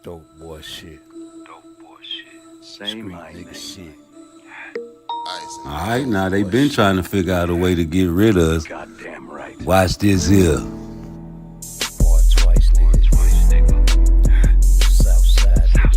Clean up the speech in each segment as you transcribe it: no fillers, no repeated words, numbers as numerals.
Dope boy shit. Say my Street nigga name. shit. Alright, now they been trying to figure out a way to get rid of us. Goddamn right. Watch this here. Part twice, nigga. Southside, nigga.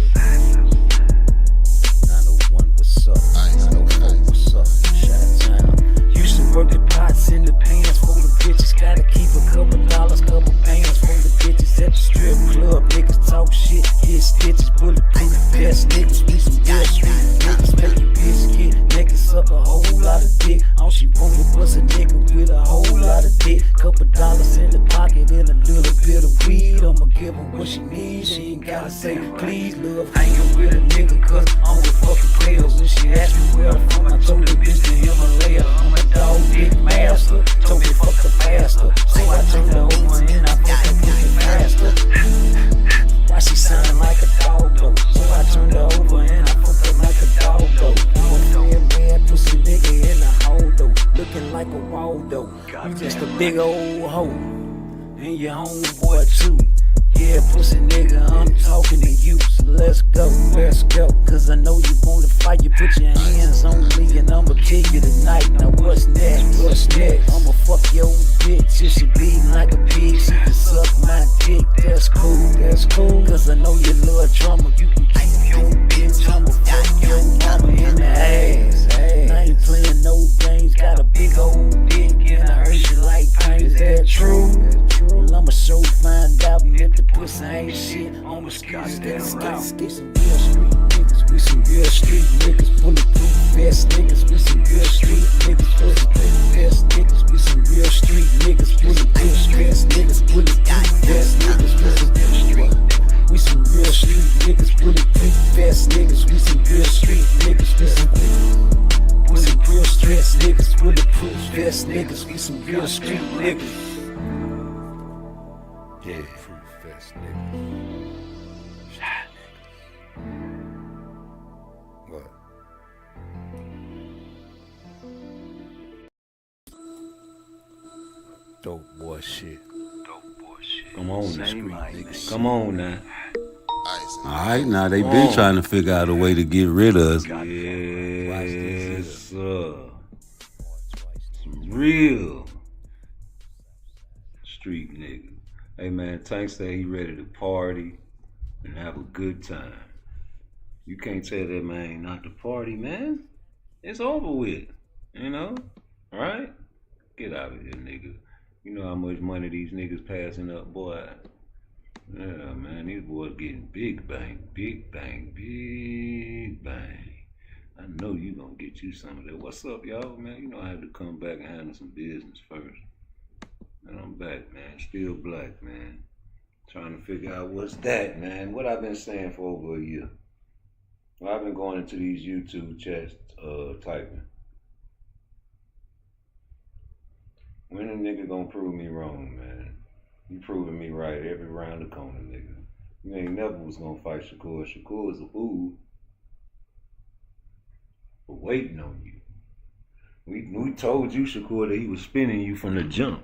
901, what's up? 904, what's up? Chi-town. Used to work the pots in the pants for the bitches. Gotta keep a couple dollars, couple pounds for the bitches at the strip club. Niggas talk shit, get stitches, bulletproof vest. Niggas be some real street niggas. Make your bitch get naked, suck a whole lot of dick. All she wanted was a nigga with a whole lot of dick. Couple dollars in the pocket and a little bit of weed. I'ma give her what she needs. She ain't gotta say please, love. Hanging with a nigga cause I'm with fucking players. When she asked me where I'm from, I told the bitch the Himalaya. I'm a dog dick master. Told me fuck her faster. So I turned her over and I fucked her pussy faster. Why she sounding like a dog though? So I turned her over and I fucked her like a dog though. I'm a mad pussy nigga in the hole though. Looking like a Waldo. You just a big old hoe. And your homeboy too. Yeah, pussy nigga, I'm talking to you. So let's go. Cause I know you wanna fight. You put your hands on me and I'ma kill you tonight. Now what's next? I'ma fuck your bitch. If she bleeding like a pig, she can suck my dick. That's cool. Cause I know you love drama. You can keep your bitch. I'ma fuck your mama in the ass. I ain't playing no games. Got a big old dick and I heard you like pain. Is that true? Well, I'ma show find out. And if the pussy ain't shit, I'ma skip that route. Get some real street niggas. We some real street niggas. Bulletproof vest niggas. We some real street niggas. Bulletproof vest niggas. We some real street niggas. Bulletproof vest niggas. Bulletproof vest niggas. We some real street niggas. Bulletproof vest niggas. We some real street niggas. We some real stress niggas. Bulletproof vest niggas. We some real street niggas. Yeah, proof vest niggas. What? Dope boy shit. Come on now. Say my name. Come on now. Alright, now they been trying to figure out a way to get rid of us. Yes, sir. Some real street nigga. Hey man, Tank said he ready to party and have a good time. You can't tell that man not to party, man. It's over with, you know? Alright? Get out of here, nigga. You know how much money these niggas passing up, boy. Yeah, man, these boys getting big bang. I know you gonna get you some of that. What's up, y'all, man? You know I had to come back and handle some business first. And I'm back, man. Still black, man. Trying to figure out what's that, man. What I've been saying for over a year. Well, I've been going into these YouTube chats, typing. When a nigga gonna prove me wrong, man? You proving me right every round the corner, nigga. You ain't never was gonna fight Shakur. Shakur is a fool for waiting on you. We told you, Shakur, that he was spinning you from the jump.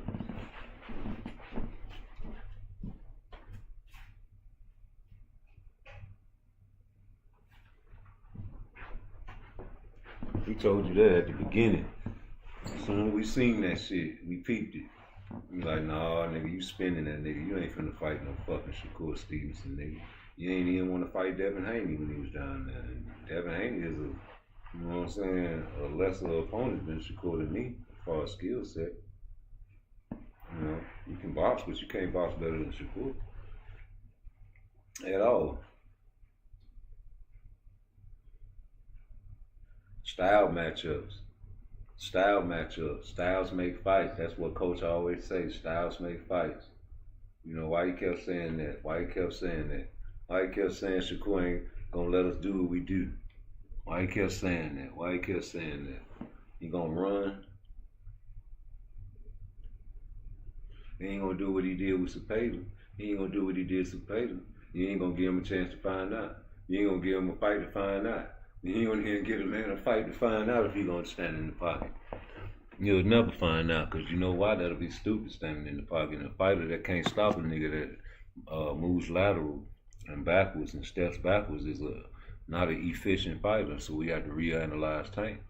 We told you that at the beginning. As soon as we seen that shit, we peeped it. We like, nah, nigga, you spinning that nigga. You ain't finna fight no fucking Shakur Stevenson, nigga. You ain't even want to fight Devin Haney when he was down there. Devin Haney is a, you know what I'm saying, a lesser opponent than Shakur to me as far as skill set. You know, you can box, but you can't box better than Shakur. At all. Style matchups. Styles make fights. That's what coach always says. Styles make fights. You know why he kept saying that? Why he kept saying Shakur ain't gonna let us do what we do? Why he kept saying that? He gonna run. He ain't gonna do what he did with Cepeda. You ain't gonna give him a chance to find out. You ain't gonna give him a fight to find out. You ain't gonna give a man a fight to find out if he gonna stand in the pocket. You'll never find out, cause you know why? That'll be stupid standing in the pocket. And a fighter that can't stop a nigga that moves lateral and backwards and steps backwards is not an efficient fighter, so we have to reanalyze Tank.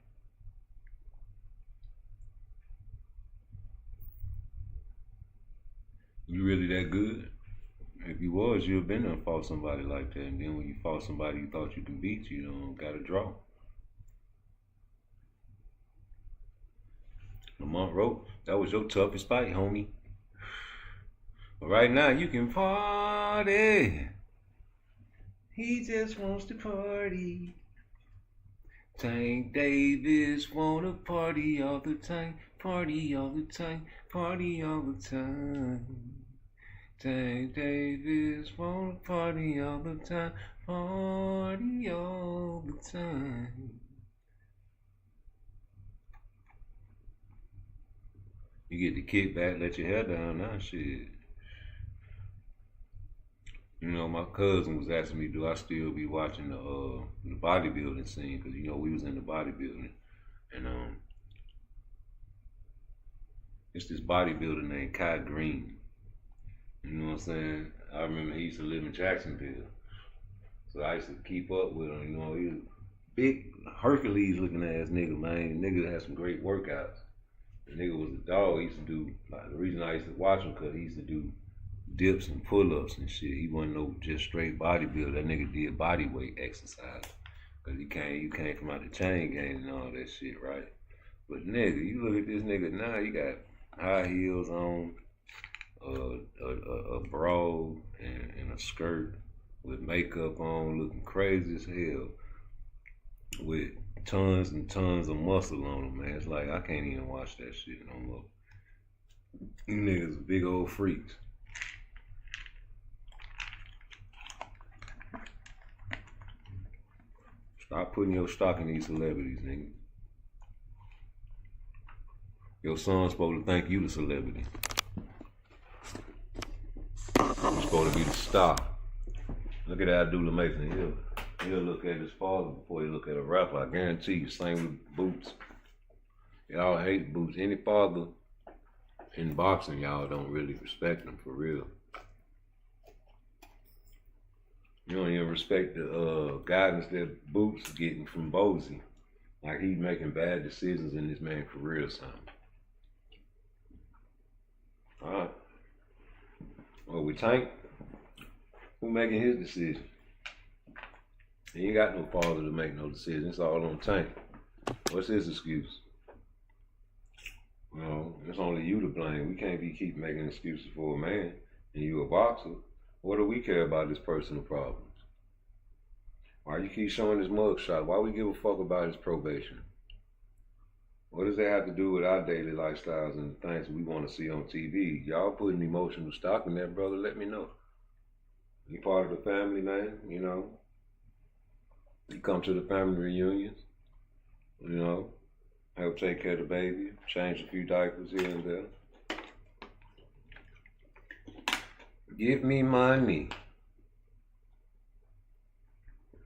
You really that good? If you was, you'd have been there and fought somebody like that. And then when you fought somebody you thought you can beat, you got a draw. Lamont wrote, that was your toughest fight, homie. But right now you can party. He just wants to party. Tank Davis wanna party all the time, party all the time, party all the time. Tank Davis wanna party all the time, party all the time. You get the kick back, let your hair down now, shit. You know, my cousin was asking me, do I still be watching the bodybuilding scene? Because, you know, we was in the bodybuilding. And it's this bodybuilder named Kai Green. You know what I'm saying? I remember he used to live in Jacksonville. So I used to keep up with him. You know, he was a big Hercules looking ass nigga, man. The nigga had some great workouts. The nigga was a dog. He used to do, like, the reason I used to watch him, because he used to do dips and pull-ups and shit. He wasn't no just straight bodybuilder. That nigga did body weight exercise. Cause you came from out the chain gang and all that shit, right? But nigga, you look at this nigga now, you got high heels on, a bra and a skirt with makeup on, looking crazy as hell, with tons and tons of muscle on him, man. It's like I can't even watch that shit no more. You niggas are big old freaks. Stop putting your stock in these celebrities, nigga. Your son's supposed to think you the celebrity. You're supposed to be the star. Look at Abdullah Mason. He'll look at his father before he look at a rapper. I guarantee you, same with Boots. Y'all hate Boots. Any father in boxing, y'all don't really respect him for real. You don't even respect the guidance that Boots is getting from Bozy. Like he's making bad decisions in this man's career or something. Alright. Well, with Tank, who making his decision? He ain't got no father to make no decision. It's all on Tank. What's his excuse? No, it's only you to blame. We can't keep making excuses for a man and you a boxer. What do we care about his personal problems? Why you keep showing his mugshot? Why we give a fuck about his probation? What does that have to do with our daily lifestyles and the things we want to see on TV? Y'all putting emotional stock in that, brother, let me know. You part of the family, man, you know. You come to the family reunions, you know, help take care of the baby, change a few diapers here and there. Give me money.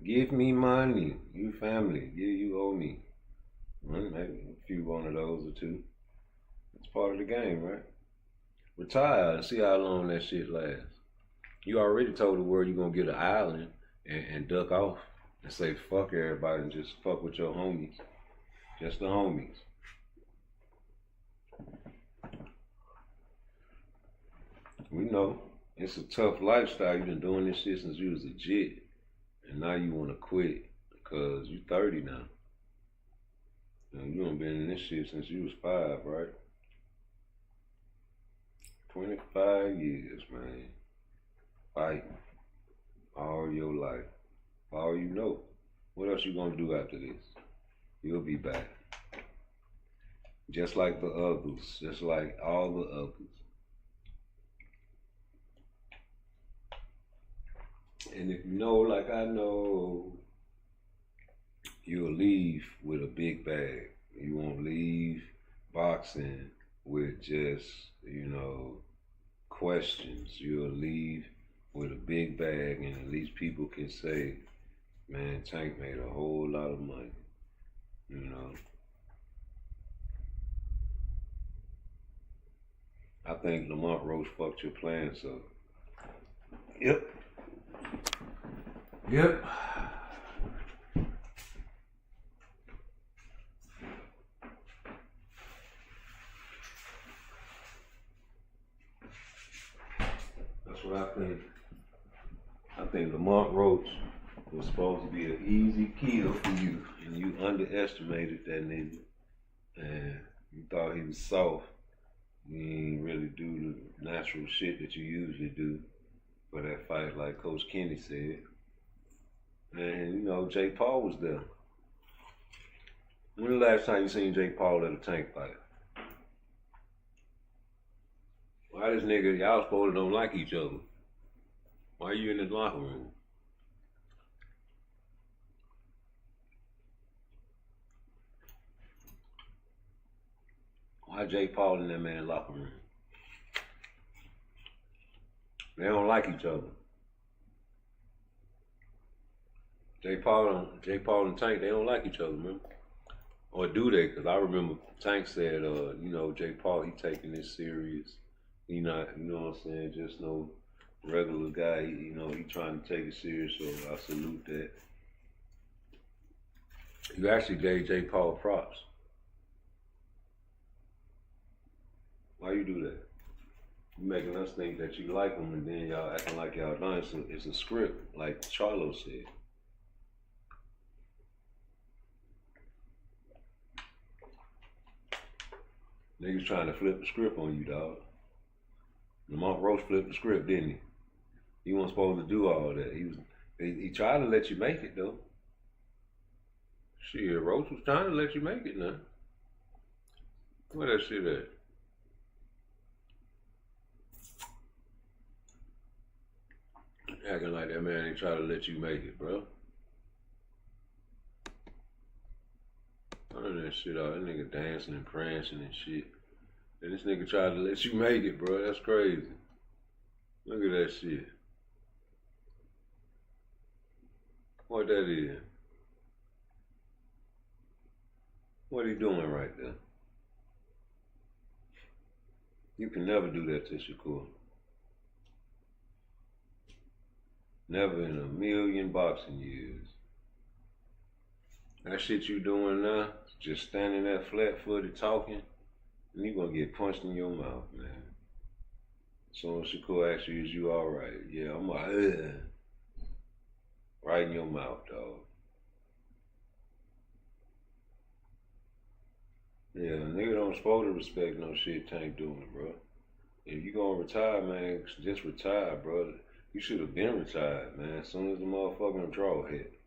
Give me money. You family. Yeah, you owe me. Well, maybe a few one of those or two. It's part of the game, right? Retire and see how long that shit lasts. You already told the world you're going to get an island and duck off and say fuck everybody and just fuck with your homies. Just the homies. We know. It's a tough lifestyle. You've been doing this shit since you was a jit. And now you want to quit because you 30 now. And you done been in this shit since you was 5, right? 25 years, man. Fight all your life. All you know. What else you gonna do after this? You'll be back. Just like the others. Just like all the others. And if you know, like I know, you'll leave with a big bag. You won't leave boxing with just, you know, questions. You'll leave with a big bag and at least people can say, man, Tank made a whole lot of money, you know. I think Lamont Roach fucked your plans up. Yep. Yep. That's what I think. I think Lamont Roach was supposed to be an easy kill for you, and you underestimated that nigga. And you thought he was soft. You ain't really do the natural shit that you usually do for that fight, like Coach Kenny said. And you know, Jake Paul was there. When the last time you seen Jake Paul at a Tank fight? Why this nigga, y'all supposed to don't like each other? Why are you in the locker room? Why Jake Paul in that man's locker room? They don't like each other. Jake Paul and Tank, they don't like each other, man. Or do they? Because I remember Tank said, you know, Jake Paul, he taking this serious. He not, you know what I'm saying, just no regular guy. He, you know, he trying to take it serious, so I salute that. You actually gave Jake Paul props. Why you do that? You making us think that you like him, and then y'all acting like y'all don't. It's a script, like Charlo said. Niggas trying to flip the script on you, dog. Lamont Roach flipped the script, didn't he? He wasn't supposed to do all that. He tried to let you make it, though. Shit, Roach was trying to let you make it now. Where that shit at? Acting like that man ain't trying to let you make it, bro. Turn that shit out. That nigga dancing and prancing and shit. And this nigga tried to let you make it, bro. That's crazy. Look at that shit. What that is? What he doing right there? You can never do that to Shakur. Never in a million boxing years. That shit you doing now, just standing there flat-footed talking, and you gonna get punched in your mouth, man. So when Shakur asks you, is you alright? Yeah, I'm like, right in your mouth, dog. Yeah, nigga don't supposed to respect no shit Tank doing, bro. If you gonna retire, man, just retire, bro. You should have been retired, man. As soon as the motherfucking draw hit.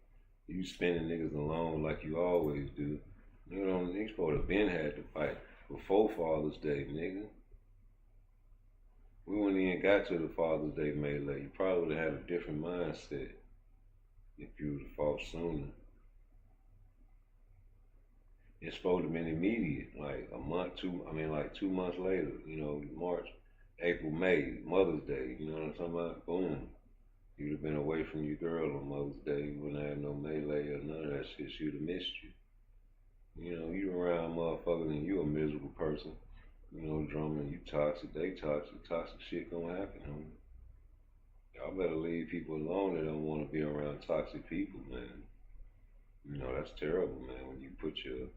You spinning niggas alone like you always do. You know, you supposed to have been had to fight before Father's Day, nigga. We wouldn't even got to the Father's Day melee. You probably would have had a different mindset if you would have fought sooner. It's supposed to have been immediate, like like 2 months later, you know, March, April, May, Mother's Day, you know what I'm talking about? Boom. You'd have been away from your girl on Mother's Day. You wouldn't have no melee or none of that shit. She'd have missed you. You know, you around motherfuckers and you a miserable person. You know, drumming, you toxic, they toxic. Toxic shit gonna happen, homie. Y'all better leave people alone that don't want to be around toxic people, man. You know, that's terrible, man, when you put your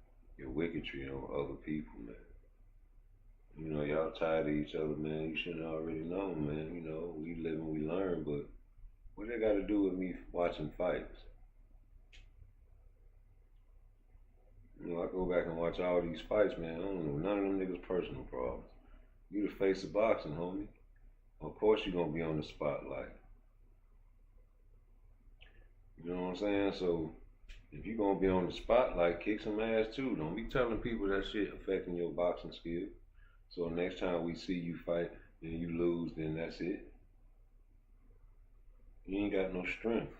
wicketry on other people, man. You know, y'all tired of each other, man. You should have already known, man. You know, we live and we learn, but what they got to do with me watching fights? You know, I go back and watch all these fights, man. I don't know none of them niggas' personal problems. You the face of boxing, homie. Of course you're going to be on the spotlight. You know what I'm saying? So, if you're going to be on the spotlight, kick some ass too. Don't be telling people that shit affecting your boxing skill. So next time we see you fight and you lose, then that's it. You ain't got no strength.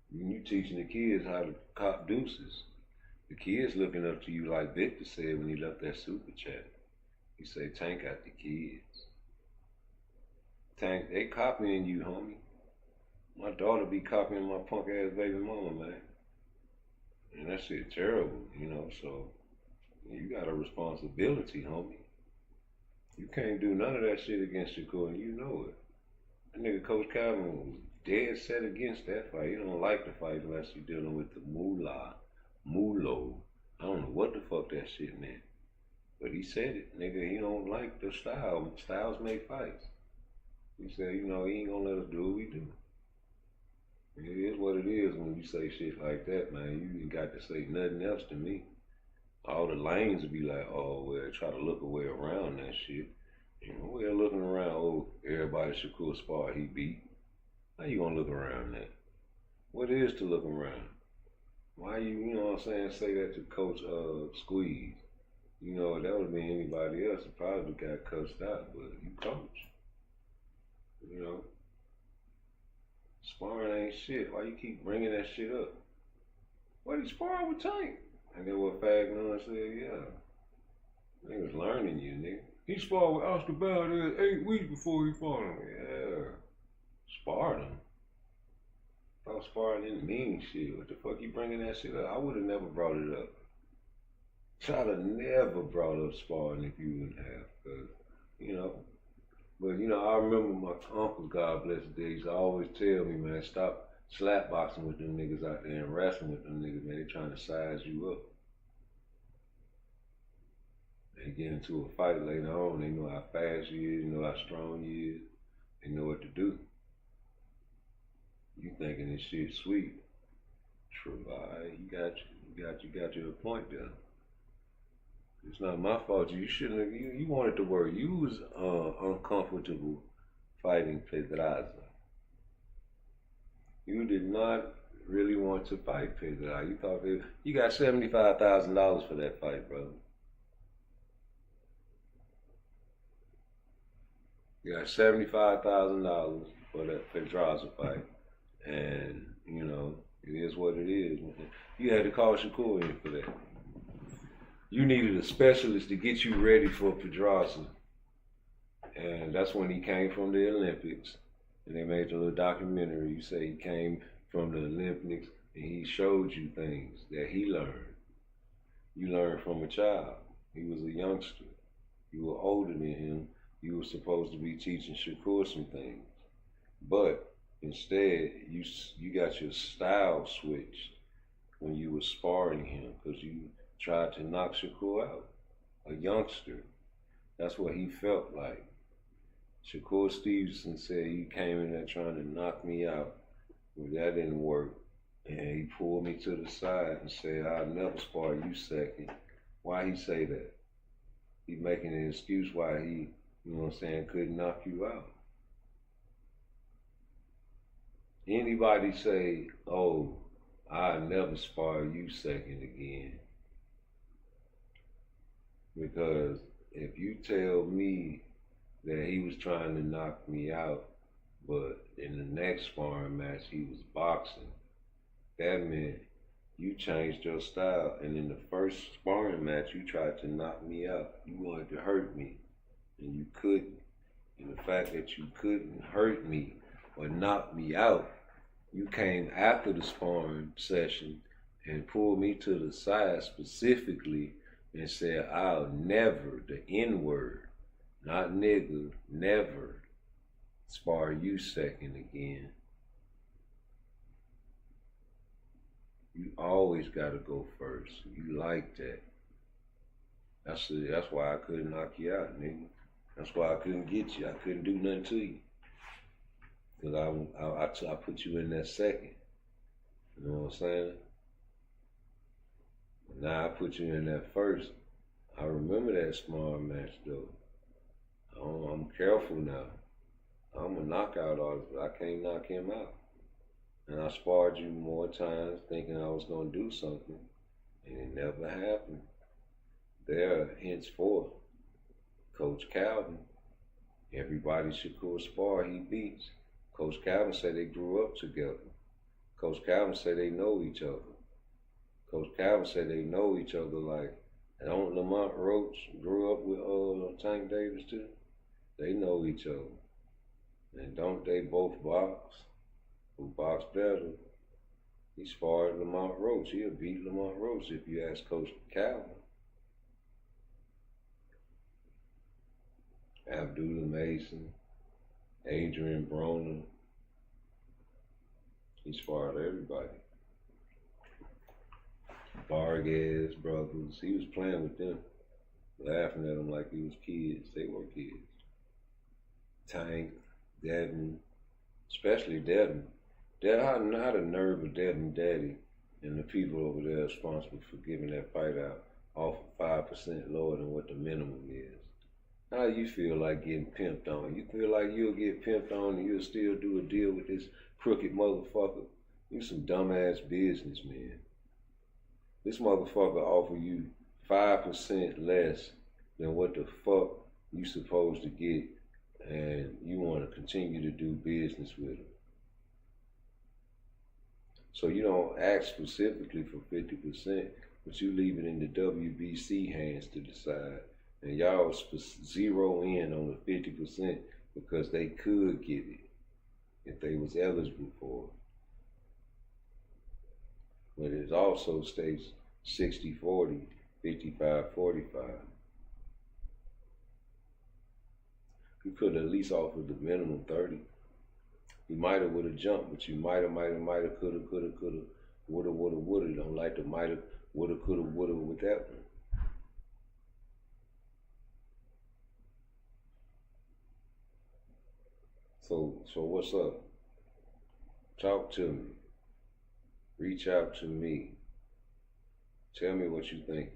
You teaching the kids how to cop deuces. The kids looking up to you like Victor said when he left that super chat. He said, Tank got the kids. Tank, they copying you, homie. My daughter be copying my punk ass baby mama, man. And that shit terrible, you know, so you got a responsibility, homie. You can't do none of that shit against Shakur, and you know it. That nigga Coach Calvin was dead set against that fight. He don't like the fight unless you're dealing with the Mulo. I don't know what the fuck that shit meant. But he said it, nigga, he don't like the style. Styles make fights. He said, he ain't gonna let us do what we do. It is what it is when you say shit like that, man. You ain't got to say nothing else to me. All the lanes would be like, oh, well, try to look a way around that shit. We're looking around, oh, everybody Shakur spar he beat. How you gonna look around that? What is to look around? Why you know what I'm saying, say that to Coach Squeeze? If that would have been anybody else, it probably got cussed out, but you coach. Sparring ain't shit. Why you keep bringing that shit up? Why you sparring with Tank? And then what Fagnon said, yeah. Niggas learning you, nigga. He sparred with Oscar Valdez 8 weeks before he fought him. Yeah. Sparred him. Thought sparring didn't mean shit. What the fuck you bringing that shit up? I would have never brought it up. I'd have never brought up sparring if you wouldn't have. Cause, But, I remember my uncle, God bless his days, always tell me, man, stop slap boxing with them niggas out there and wrestling with them niggas, man. They trying to size you up. They get into a fight later on, they know how fast you is, they know how strong you is, they know what to do. You thinking this shit sweet. True, alright, you got your point there. It's not my fault. You shouldn't have, you wanted to work. You was uncomfortable fighting Pedraza. You did not really want to fight Pedraza. You thought you got $75,000 for that fight, brother. You got $75,000 for that Pedraza fight. And, it is what it is. You had to call Shakur in for that. You needed a specialist to get you ready for Pedraza. And that's when he came from the Olympics. And they made the little documentary. You say he came from the Olympics and he showed you things that he learned. You learned from a child. He was a youngster. You were older than him. You were supposed to be teaching Shakur some things. But instead, you got your style switched when you were sparring him because you tried to knock Shakur out, a youngster. That's what he felt like. Shakur Stevenson said he came in there trying to knock me out, but that didn't work. And he pulled me to the side and said, I'll never spar you second. Why he say that? He making an excuse why he, couldn't knock you out. Anybody say, oh, I'll never spar you second again. Because if you tell me that he was trying to knock me out, but in the next sparring match he was boxing, that meant you changed your style. And in the first sparring match, you tried to knock me out. You wanted to hurt me, and you couldn't. And the fact that you couldn't hurt me or knock me out, you came after the sparring session and pulled me to the side specifically and said, I'll never, the N-word, not nigga, never spar you second again. You always gotta go first. You like that. That's why I couldn't knock you out, nigga. That's why I couldn't get you. I couldn't do nothing to you. Because I put you in that second. You know what I'm saying? Now I put you in that first. I remember that sparring match though. I'm careful now. I'm a knockout artist, but I can't knock him out. And I sparred you more times thinking I was gonna do something, and it never happened. There, henceforth, Coach Calvin, everybody Shakur spar, he beats. Coach Calvin said they grew up together. Coach Calvin said they know each other. Coach Calvin said they know each other like, don't Lamont Roach grew up with Tank Davis too? They know each other. And don't they both box? Who box better? He sparred Lamont Roach. He'll beat Lamont Roach if you ask Coach Calvin. Abdullah Mason, Adrian Broner. He's fought everybody. Vargas brothers. He was playing with them, laughing at them like he was kids. They were kids. Tank, Devin, especially Devin. How the nerve of Devin Daddy and the people over there responsible for giving that fight out off of 5% lower than what the minimum is. How you feel like getting pimped on? You feel like you'll get pimped on and you'll still do a deal with this crooked motherfucker? You some dumbass business, man. This motherfucker offer you 5% less than what the fuck you supposed to get, and you want to continue to do business with him. So you don't ask specifically for 50%, but you leave it in the WBC hands to decide. And y'all zero in on the 50% because they could get it if they was eligible for it. But it also states 60-40, 55-45. You could at least offer the minimum 30. You might have would have jumped, but you might have, coulda, woulda. Don't like the might have, woulda, coulda, woulda with that one. So what's up? Talk to me. Reach out to me. Tell me what you think.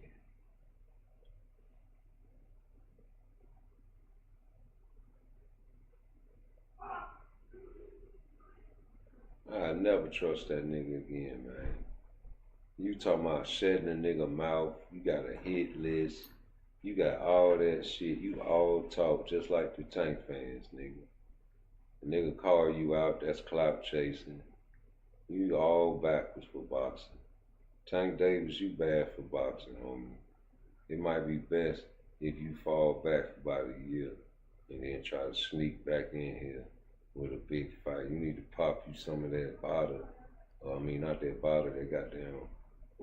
I never trust that nigga again, man. You talking about shutting a nigga mouth. You got a hit list. You got all that shit. You all talk just like the Tank fans, nigga. The nigga call you out, that's clout chasing. You all backwards for boxing. Tank Davis, you bad for boxing, homie. It might be best if you fall back for about a year and then try to sneak back in here with a big fight. You need to pop you some of that bottle. Not that bottle, that goddamn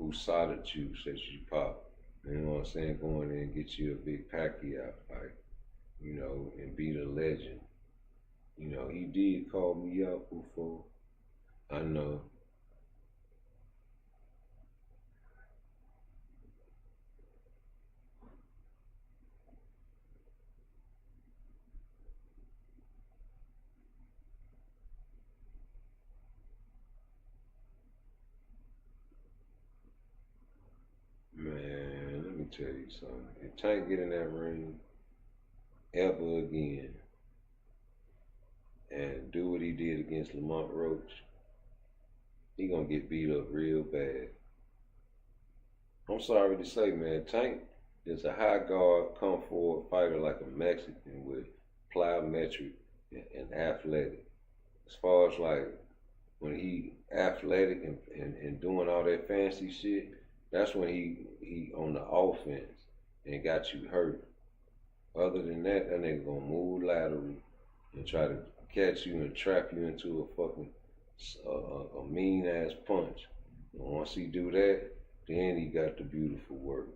USADA juice that you pop. You know what I'm saying? Go in there and get you a big Pacquiao fight, and be the legend. He did call me out before. I know. Man, let me tell you something. If Tank get in that ring ever again and do what he did against Lamont Roach, he gonna get beat up real bad. I'm sorry to say, man, Tank is a high guard, come forward fighter like a Mexican with plyometric and athletic. As far as like when he athletic and doing all that fancy shit, that's when he on the offense and got you hurt. Other than that, that nigga gonna move laterally and try to catch you and trap you into a fucking a mean ass punch. And once he do that, then he got the beautiful work.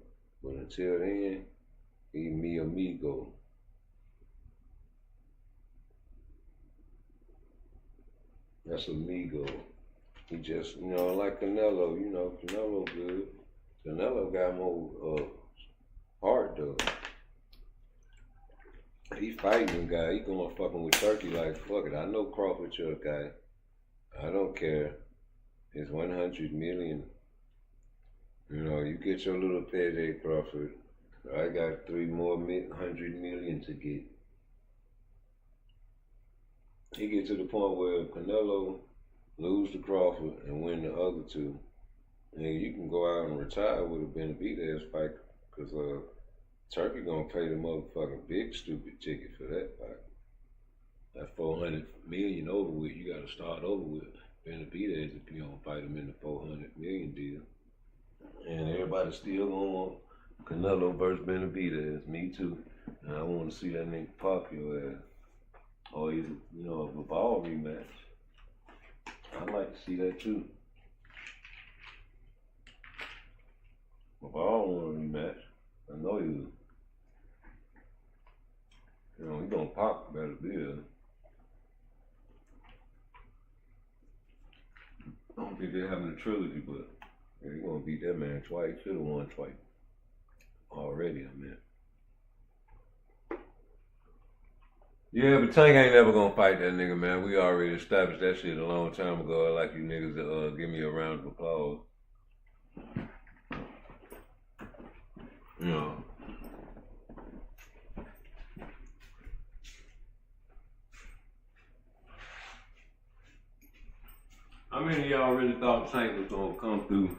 But until then, he mi amigo. That's amigo. He just, like Canelo, Canelo good. Canelo got more heart though. He fighting guy. He going fucking with Turkey like fuck it. I know Crawford your guy. I don't care. It's 100 million. You get your little payday, Crawford. I got 3 more 100 million to get. He get to the point where Canelo lose to Crawford and win the other two, and you can go out and retire with a Benavidez fight, because Turkey gonna pay the motherfucking big stupid ticket for that fight. That 400 million over with, you gotta start over with Benavidez if you don't fight him in the 400 million deal. And everybody still gonna want Canelo versus Benavidez. Me too. And I want to see that nigga pop your ass. Or either, a ball rematch. I'd like to see that too. A ball want a rematch. I know he gonna pop Benavidez. think they're having a trilogy, but he won't beat that man twice. He should have won twice already. I mean. Yeah, but Tank ain't never gonna fight that nigga, man. We already established that shit a long time ago. I like you niggas to give me a round of applause. You know. How many of y'all really thought Tank was gonna come through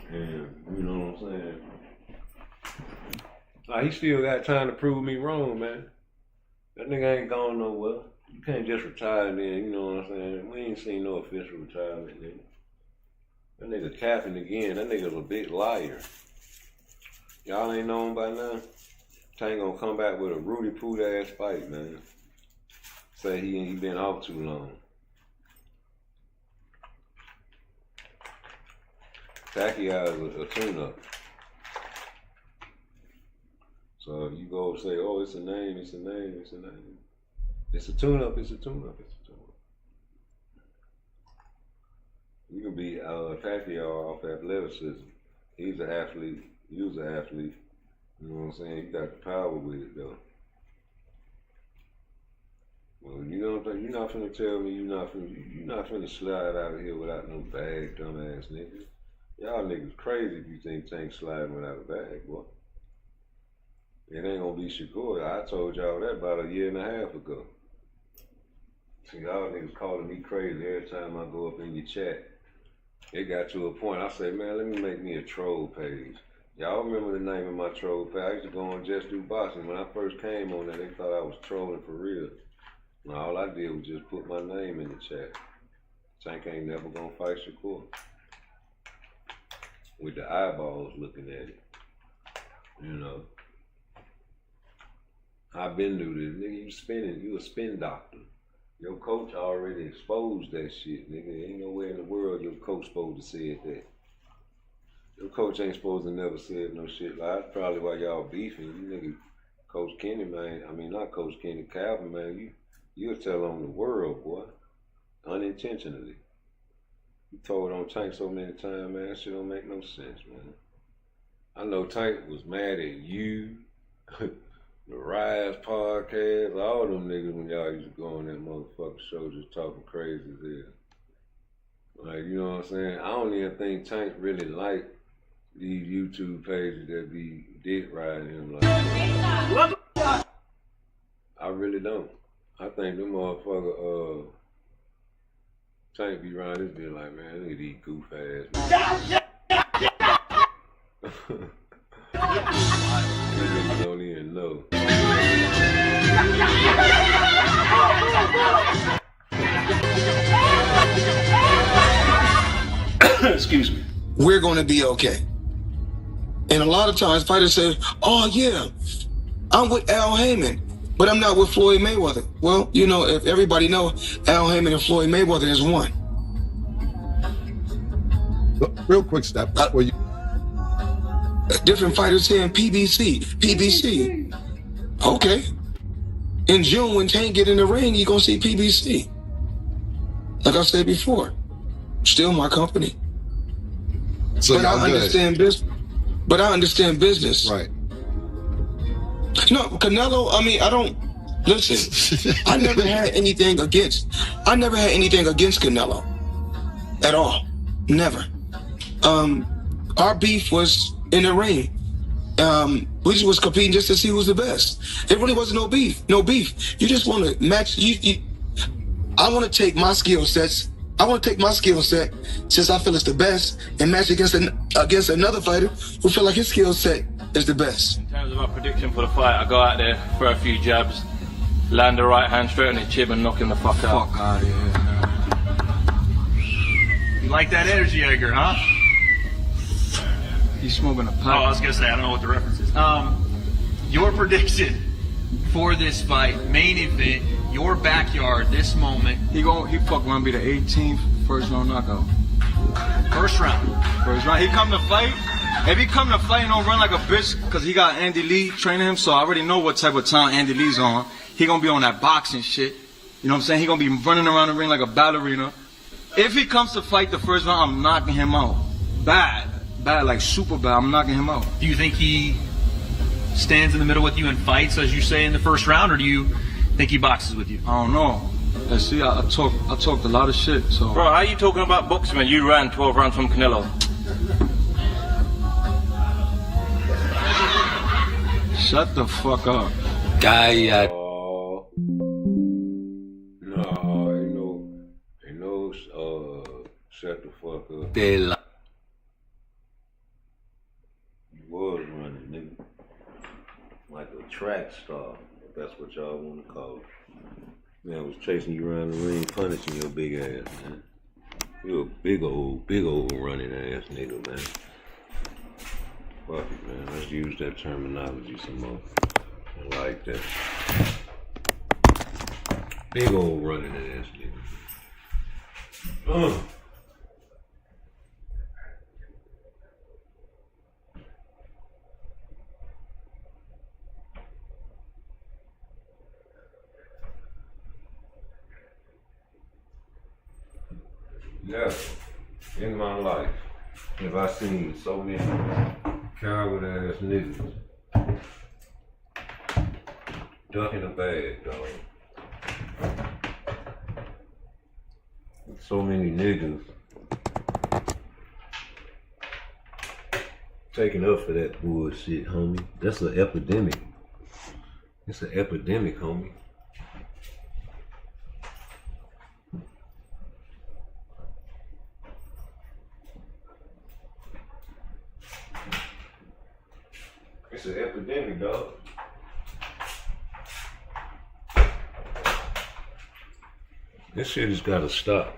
and, you know what I'm saying? Like, he still got time to prove me wrong, man. That nigga ain't going nowhere. You can't just retire then, you know what I'm saying? We ain't seen no official retirement, nigga. That nigga capping again. That nigga's a big liar. Y'all ain't know him by now? Tank gonna come back with a Rudy Poot ass fight, man. Say he been out too long. Pacquiao is a tune-up. So if you go say, oh, it's a name, it's a name, it's a name. It's a tune-up, it's a tune-up, it's a tune-up. You can beat Pacquiao off athleticism. He's an athlete, he was an athlete. You know what I'm saying? You got the power with it though. Well, you know what I'm saying? You're not finna tell me you're not finna slide out of here without no bag, dumbass niggas. Y'all niggas crazy if you think Tank sliding without a bag, boy. It ain't gonna be Shakur. I told y'all that about a year and a half ago. See, y'all niggas calling me crazy every time I go up in your chat. It got to a point, I say, man, let me make me a troll page. Y'all remember the name of my troll page? I used to go on Just Do Boxing. When I first came on there, they thought I was trolling for real. And all I did was just put my name in the chat. Tank ain't never gonna fight Shakur. With the eyeballs looking at it. You know. I've been through this, nigga. You a spin doctor. Your coach already exposed that shit, nigga. Ain't nowhere in the world your coach supposed to say that. Your coach ain't supposed to never said no shit like that. That's probably why y'all beefing. You nigga, Coach Kenny, man. I mean, not Coach Kenny, Calvin, man. You'll tell on the world, boy. Unintentionally. You told on Tank so many times, man. That shit don't make no sense, man. I know Tank was mad at you. The Rise podcast, all them niggas when y'all used to go on that motherfucking show just talking crazy as hell. Like, you know what I'm saying? I don't even think Tank really like these YouTube pages that be dick riding him like that. I really don't. I think them motherfucker, Tank be around this bitch like, man, look at these goof ass niggas don't even know. Excuse me. We're going to be okay. And a lot of times fighters say, oh yeah, I'm with Al Heyman, but I'm not with Floyd Mayweather. Well, you know, if everybody know, Al Heyman and Floyd Mayweather is one. Real quick step before you. Different fighters saying PBC. Okay. In June, when Tank get in the ring, you gonna see PBC. Like I said before, still my company. So but I understand business. But I understand business. Right. No, Canelo, I mean, I don't, listen, I never had anything against Canelo. At all. Never. Our beef was in the ring. We just was competing just to see who's the best. It really wasn't no beef. You just want to match. I want to take my skill sets. I want to take my skill set, since I feel it's the best, and match against another fighter who feel like his skill set is the best. In terms of my prediction for the fight, I go out there, throw a few jabs, land the right hand straight on his chin and knock him the fuck out. Fuck out of here. You like that energy, Edgar, huh? He's smoking a pipe. Oh, I was gonna say, I don't know what the reference is. Your prediction for this fight, main event, your backyard, this moment. He fuck around be the 18th first round knockout. First round. He come to fight. If he come to fight and don't run like a bitch, cause he got Andy Lee training him, so I already know what type of time Andy Lee's on. He gonna be on that boxing shit. You know what I'm saying? He gonna be running around the ring like a ballerina. If he comes to fight the first round, I'm knocking him out. Bad, like super bad. I'm knocking him out. Do you think he stands in the middle with you and fights, as you say, in the first round, or do you think he boxes with you? I don't know. And see, I talked a lot of shit. So, Bro, how you talking about boxing when you ran 12 rounds from Canelo? shut the fuck up. Oh, no, ain't no, shut the fuck up. You was running, nigga. Like a track star, if that's what y'all want to call it. Man, I was chasing you around the ring, punishing your big ass, man. You a big old running ass nigga, man. Fuck it, man. Let's use that terminology some more. I like that. Big old running ass nigga. Yeah, in my life, have I seen so many coward ass niggas ducking a bag, dog. So many niggas taking up for that bullshit, homie. That's an epidemic. It's an epidemic, homie. It's an epidemic, dog. This shit has got to stop.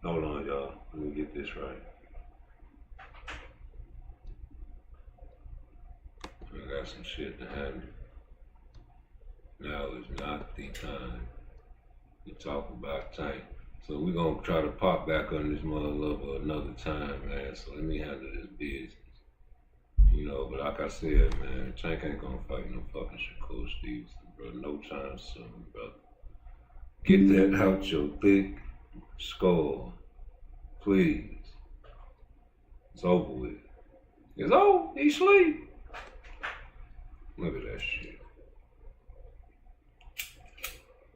Hold on, y'all. Let me get this right. I got some shit to handle. Now is not the time to talk about tank. So we're gonna try to pop back on this motherfucker another time, man. So let me handle this business. You know, but like I said, man, Tank ain't gonna fight no fucking Shakur Stevenson, bro. No time soon, brother. Get that out your thick skull. Please. It's over with. It's over. He sleep. Look at that shit.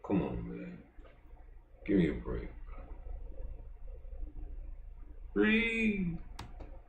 Come on, man. Give me a break. Breathe.